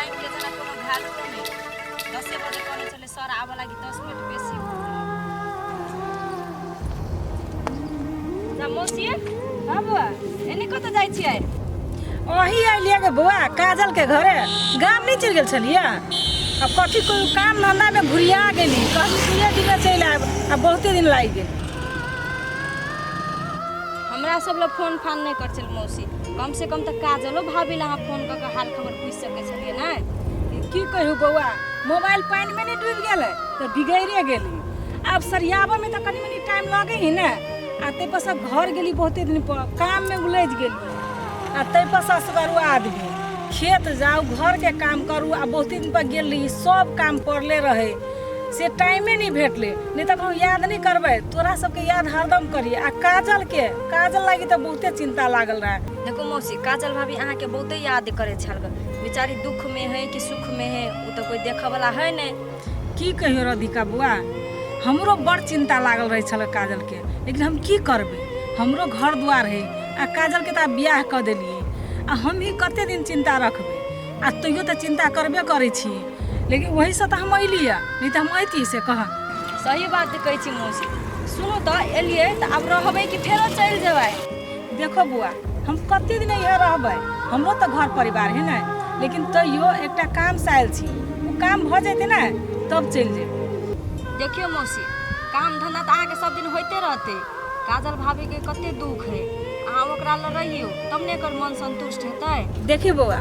Time के जना कोनो वैल्यू नहीं 10 बजे कहने चले सर आवे लागी 10 मिनट बेसी जा मौसी हां बुआ एने कत जाई छियै ओही आइलिया के बुआ काजल के घरे गाम नहीं चल गेल छलिया अब कथी कोई काम धंधा में घुरिया गेली कहीं पूरे दिन चल आब अब बहुते दिन लाग गेल हमरा सब लोग फोन फान नहीं कर चल मौसी कम से कम तक काजलो भाभी ला फोन क के हाल खबर पूछ सके छलिए ना की कहू बउआ मोबाइल पानी में नहीं डूब गेले तो बिगड़े गेली अब सरियाबा में तो कनी मनी टाइम लगे ही ना आ ते पर सब घर गेली बहुते दिन पर काम में उलझ गेली आ ते पर ससुरु आदमी खेत जाओ घर के काम करू आ बहुते दिन पर गेल रही सब काम पड़ले रहे से टाइमे नहीं भेटले नहीं तो हम याद नहीं करबे तोरा सबके याद हरदम करी आ काजल लागी तो बहुते चिंता लागल रहा देखो मौसी काजल भाभी अहाँ के बहुते याद करे छल बेचारी दुख में है कि सुख में है वो तो कोई देखे वाला है नहीं की कहियो राधिका बुआ हमरो बड़ चिंता लागल रहे छल काजल के लेकिन हम की करबे हमरो घर द्वार है आ काजल के तो बियाह कर देलिए आ हम ही कते दिन चिंता रखबे आ तैयो तो चिंता करबे करे छी लेकिन वही से तो हम अलिए नहीं तो हम अती से कह सही बात कही छी मौसी सुनो तो एलिए तो अब रहबे कि फेरो चल जेबै देखो बुआ हम कते दिन यहाँ रहबे हमरो तो घर परिवार है ना लेकिन तैयो एकटा काम से आयल छी वो काम भ जेते ना तब चल जेबै देखियो मौसी काम धंधा तो अहाँ के सब दिन होते रहते काजल भाभी के कते दुख है अहाँ ओकरा ल रहियो तब ने एकर मन संतुष्ट हेतै देखी बउआ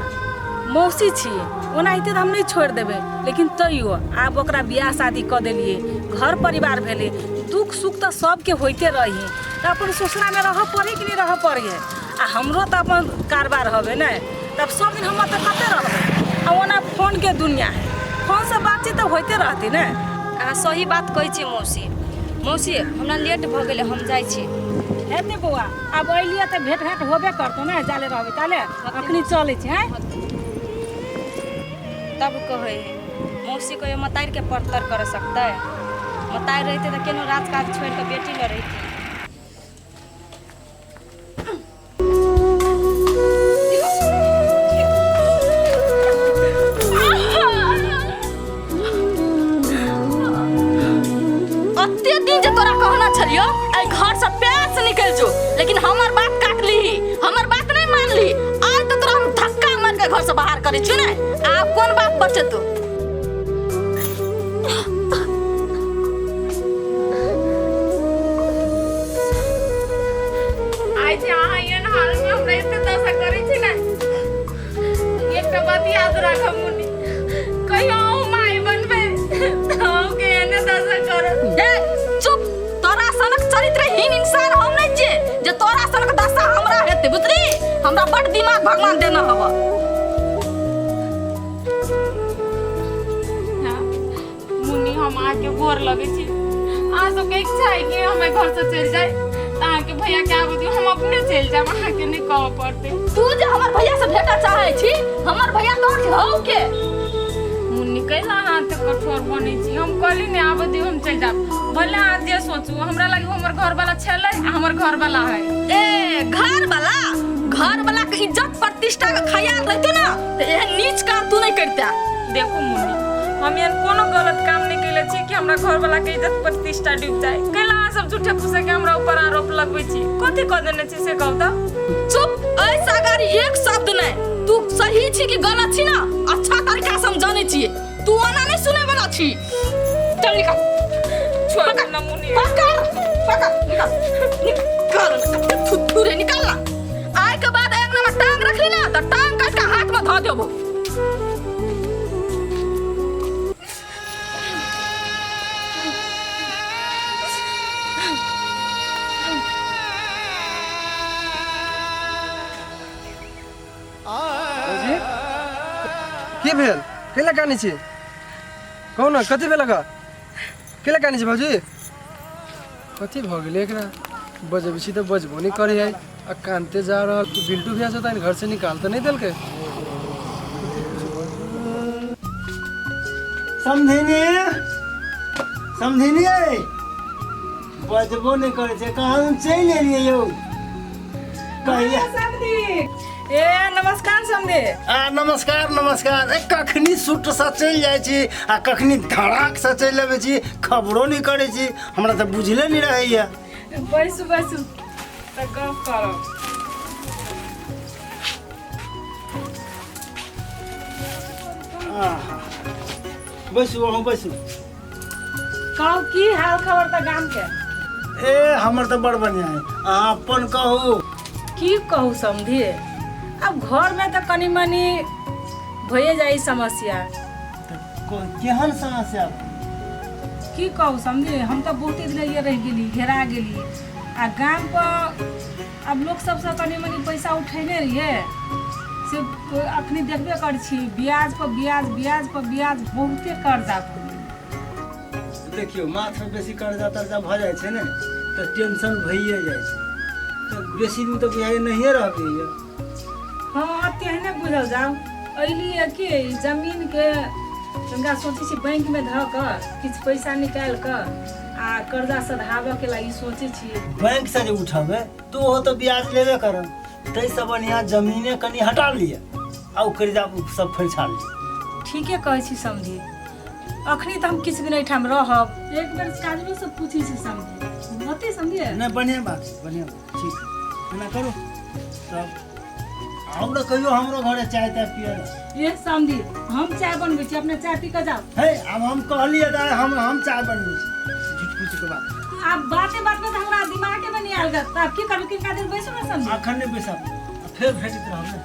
मौसी छी ओनाहिते तो हम नहीं छोड़ देबे लेकिन तैयो आब ओकरा बियाह शादी कर देलिए घर परिवार भेले दुख सुख तो सबके होते रही तो अपन ससुरा में रह पड़ी कि नहीं रह पड़ी आ हमरो तो अपन कारबार हवे ना तब सब दिन हम तो कते रहबे आ ओना फोन के दुनिया है फोन से बातचीत तो होते रहती ना अहाँ सही बात कहै छी मौसी मौसी हमरा लेट भ गेले हम जाइ छी हेते बउआ अब अइलिए तो भेट घाट होबे करतो ना जाले रहबे ताले अखनी चले छी हैं तब कहे मौसी को ये मतार के परतर कर सकता है मतार रहते तो केनो राजकाज छोड़ के बेटी ल रहती अत्ते दिन जे तोरा कहना छलियो ए घर से पैर से निकल जो लेकिन हमर बात काट ली हमर बात नहीं मान ली आज तो तोरा हम धक्का मार के घर से बाहर करे छी ना आप कौन बात बचे तू आई थी यहाँ ये हाल में हम नहीं थे दशा करी थी ना ये कबाती याद रखा मुनी कहीं माई बनबे हम के ने दशा कर ए चुप तोरा सनक चरित्रहीन इंसान हम नहीं छे जे तोरा सनक दशा हमरा हेते बुतरी हमरा बड़ दिमाग भगवान देना हवा मुनी हम आके गोर लगे छी आ सब के इच्छा है कि हमें घर से चल जाए ताकि के भैया क्या बोलती हम अपने चल जाए वहां के नहीं कह पड़ते तू जे हमर भैया से भेटा चाहे छी हमर भैया तोर हो के मुन्नी कैला हाथ कठोर बने छी हम कहली ने आब दियो हम चल जाब भले आज जे सोचू हमरा लगे हमर घर वाला छले हमर घर वाला है ए घर वाला के इज्जत प्रतिष्ठा का ख्याल रहते ना तो एहन नीच काम तू नहीं करता देखो मुन्नी हम यार कोनो गलत काम नहीं कैले छी कि हमरा घर वाला के इज्जत प्रतिष्ठा डूब जाए कैला सब झूठे फूसे के हमरा ऊपर आरोप लगबै छी कथि क देने छी से कहू त चुप ऐसा गाड़ी एक शब्द नहीं तू सही छी कि गलत छी ना अच्छा तरीका से हम जाने छी तू आना नहीं सुने वाला छी चल निकल छोड़ ना मुन्नी पकड़ निकल थुथुरे निकल ना आए के बाद एक नंबर टांग रखली ना तो टांग काट के हाथ में धो देबो के भेल केला कानी छी कहू ना कथी भेल का केला कानी छी भाजी कथी भ गेल एकरा बजबै छी त बजबो नहीं करे है आ कानते जा रहा बिल्टू भैया से घर से निकाल तो नहीं दिल के समझिनी बजबो नहीं करे छे कहां चल एलिए यौ कहिया ए नमस्कार नमस्कार समझे। नमस्कार नमस्कार। कखनी सूट सा चल जाए छी आ कखनी धड़ाक सा चल लेबे छी, खबरो नहीं करे छी, हमरा तो बुझले नहीं रहे या। बैसु बैसु त गप करो। बैसु वहाँ बैसु। कहू की हाल खबर त गाम के? ए हमर तो बड़ बढ़िया है, अहाँ अपन कहू। की कहू समझे, अब घर में तो कनी मनी भये जाई समस्या। केहन समस्या? की कहू समझे, हम तो बहुते दिन ये रह गेली, घेरा गेली आ गाम पर अब लोग सबसे कनी मनी पैसा उठेने रहिए से अखनी देखबे कर छी, ब्याज पर ब्याज ब्याज पर ब्याज बहुते कर्जा खुली। देखियो माथ में बेसी कर्जा तर्जा भ जाए छे ने तो टेंशन भइए जाए छे, तो बेसी दिन तो बुझाई नहीं रहबे है। हाँ तेहने बुझल जाओ, अइली कि जमीन के तनका सोची छी बैंक में ध क किछ पैसा निकाल क आ कर्जा सधाबे के लागि सोचे छी। बैंक से जे उठाबे तो हो तो ब्याज लेबे कर, तै सब बढ़िया जमीने कनी हटा लिए आ उ कर्जा सब फैसा लिए। ठीके कहै छी समझी, अखनी तो हम किछ दिन एठाम रहब, एक बेर काजलो से पूछी छी समझी, मते समझिए ना। बढ़िया बात ठीक है ना, करो तब हम ना कहियो हमरो घरे चाय ताय पिए। ये समझी हम चाय बनबै छी, अपने चाय पी के जाओ। है अब हम कहलिए दा हम चाय बनबै छी, झूठ पूछ के बात। आप बाते बात में तो हमरा दिमाग में नहीं आएगा, त आप की करब कि कादिर बैसो ना समझी। अखन नहीं बैसा, फिर भेटित रहब ने।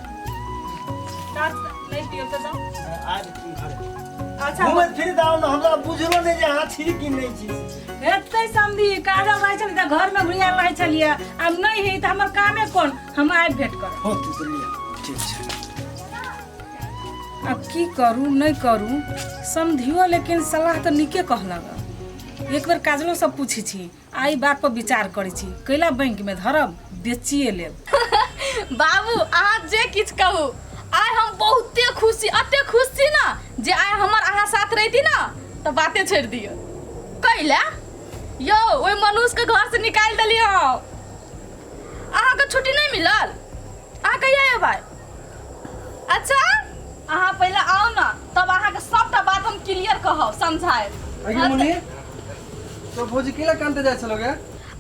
चाय नहीं पियो तो जाओ। आज की घरे अच्छा घूमे फिर दाओ ना, हमरा बुझलो नहीं जे हां छी कि नहीं छी। हेतै समझी, काजल रहै छली त घर में घुरिया रहै छलिए, अब नहीं है त हमर कामे कोन, हम आइ भेट कर। हो तो लिया ठीक छै। अब की करू नहीं करू समझियो, लेकिन सलाह तो निके कहलक। एक बार काजलो सब पूछी छी, आई बात पर विचार करी छी, कैला बैंक में धरब बेचिए लेब। बाबू अहाँ जे किछ कहू, आइ हम बहुते खुशी, अते खुशी ना जे आइ हमर अहाँ साथ रहती ना तो बातें छोड़ दियो। कैला यो ओइ मनुष्य के घर से निकाल देलियो, अहाँ के छुट्टी नहीं मिलल, अहाँ कहिया एबै? अच्छा अहाँ पहले आओ ना, तब अहाँ के सबटा बात हम क्लियर कहब, समझाएब। आगे मुनि तो भौजी केला कानते जाय छलोगे?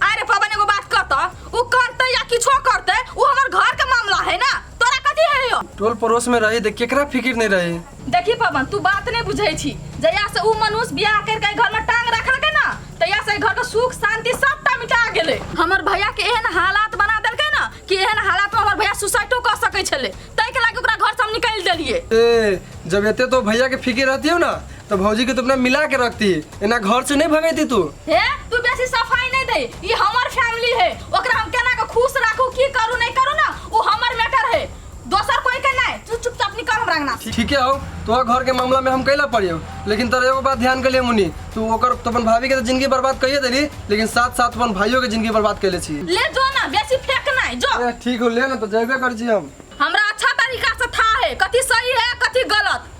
अरे पवन एगो बात कहता, उ करते या किछो करते, उ हमर घर के मामला है ना, तोरा कथी है यो? टोल पड़ोस में रही देख केकरा फिकिर नहीं रही। देखी पवन तू बात नहीं बुझै छी, जया से उ मनुष्य बियाह करके घर में टांग रखलकै ना, तया से घर के सुख शांति सबटा मिटा गेलै। हमर भैया के एहन हालात बना देलकै ना कि एहन हालात में हमर भैया सुसाइडो कर सकै छले, तै के लागि ओकरा घर से हम निकाल देलिए। ए जब एते तो भैया के फिकिर रहती हो ना तो भौजी के तो अपना मिला के रखती, एना घर से नहीं भगैती तू। हे तू बेसी सफाई नहीं दे, ई हमर फैमिली है, ओकरा हम केना के खुश राखू, की करू नहीं करू ना उ हमर मैटर है, दोसर कोई के नहीं। तू चुपचाप निकल हमरा अंगना से। ठीक है हो तो घर के मामला में हम कैला पड़ियो, लेकिन तर एगो बात ध्यान कर लिए मुनि, तू ओकर तो अपन भाभी के तो जिंदगी बर्बाद कहिए देली, लेकिन साथ साथ अपन भाइयों के जिंदगी बर्बाद कैले छी। ले जो ना, बेसी फेंक नहीं जो। ठीक हो ले ना तो जेबे कर छी हम। हमरा अच्छा तरीका से था है कथी सही है कथी गलत,